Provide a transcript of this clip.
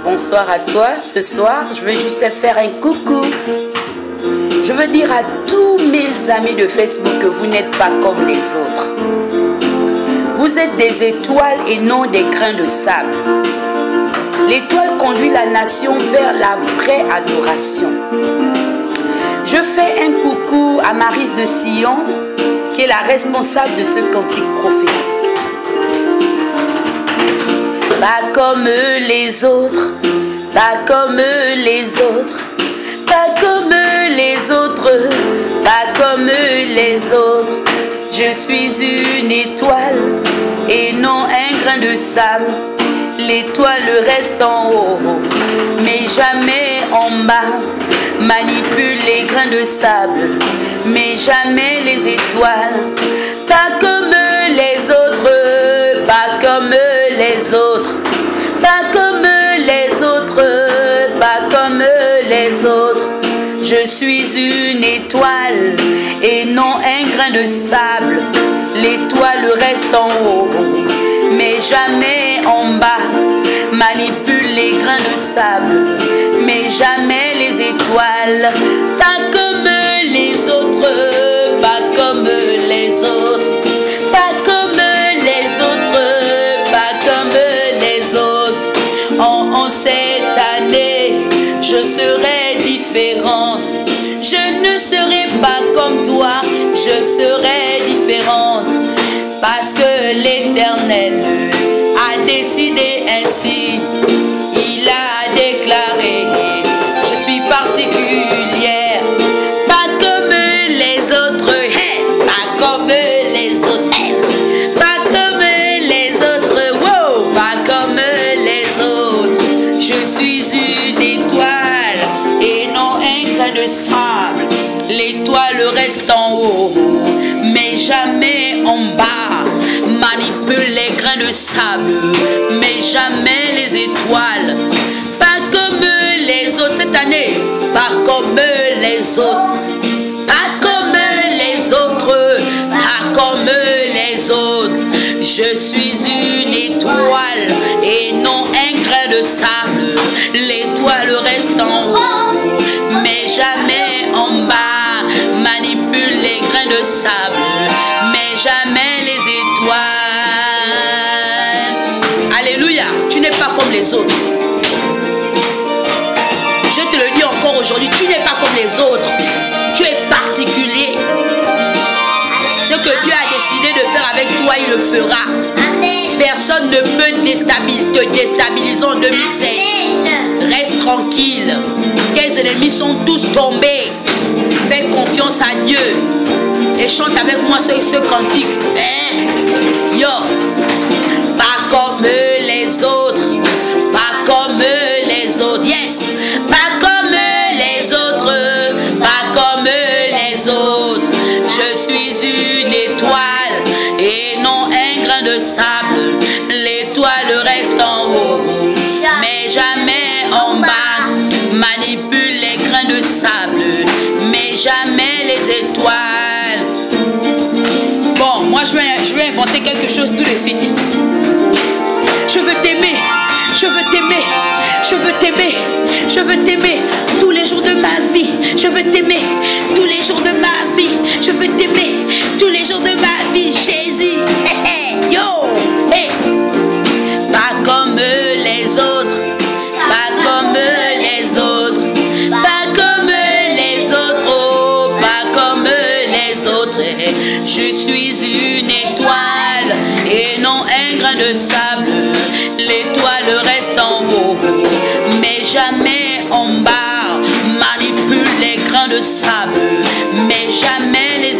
Bonsoir à toi. Ce soir, je veux juste te faire un coucou. Je veux dire à tous mes amis de Facebook que vous n'êtes pas comme les autres. Vous êtes des étoiles et non des grains de sable. L'étoile conduit la nation vers la vraie adoration. Je fais un coucou à Maryse de Sion, qui est la responsable de ce cantique prophétique. Pas comme les autres, pas comme les autres, pas comme les autres, pas comme les autres. Je suis une étoile et non un grain de sable. L'étoile reste en haut, mais jamais en bas. Manipule les grains de sable, mais jamais les étoiles. Pas comme les autres, pas comme les autres, pas comme les autres, pas comme les autres. Je suis une étoile et non un grain de sable. L'étoile reste en haut, mais jamais en bas. Manipule les grains de sable, mais jamais les étoiles. Pas comme les autres, pas comme les autres, pas comme les autres, pas comme les autres. En cette année, je serai différente. Je ne serai pas comme toi, je serai différente. Parce que l'Éternel a décidé ainsi. Il a déclaré, je suis particulière. Pas comme les autres, hey, pas comme les autres, hey, pas comme les autres, wow, pas comme les autres. Je suis une étoile et non un grain de sable. L'étoile reste en haut, mais jamais en bas. Manipule les grains de sable, mais jamais les étoiles. Pas comme les autres cette année, pas comme les autres, pas comme les autres, pas comme les autres. Je suis une étoile et non un grain de sable. L'étoile reste en haut, mais jamais en bas. Manipule les grains de sable, mais jamais les étoiles. Alléluia, tu n'es pas comme les autres. Je te le dis encore aujourd'hui, tu n'es pas comme les autres. Tu es particulier. Ce que Dieu a décidé de faire avec toi, il le fera. Personne ne peut te déstabiliser en 2016. Reste tranquille. Tes ennemis sont tous tombés. Fais confiance à Dieu. Et chante avec moi ce cantique. Yo. Pas comme les autres. Pas comme les autres. Yes. Pas comme les autres. Pas comme les autres. Je suis une étoile et non un grain de sable. L'étoile reste en haut, mais jamais en bas. Manipule les grains de sable, mais jamais les étoiles. Bon, moi je vais inventer quelque chose tout de suite. Je veux t'aimer, je veux t'aimer, je veux t'aimer, je veux t'aimer tous les jours de ma vie. Je veux t'aimer tous les jours de ma vie. Je veux t'aimer tous les jours de ma vie, Jésus. Yo, hey. Pas comme les autres, pas comme les autres, pas comme les autres, oh, pas comme les autres. Je suis une étoile et non un grain de sable. L'étoile reste en haut, mais jamais en bas. Manipule les grains de sable, mais jamais les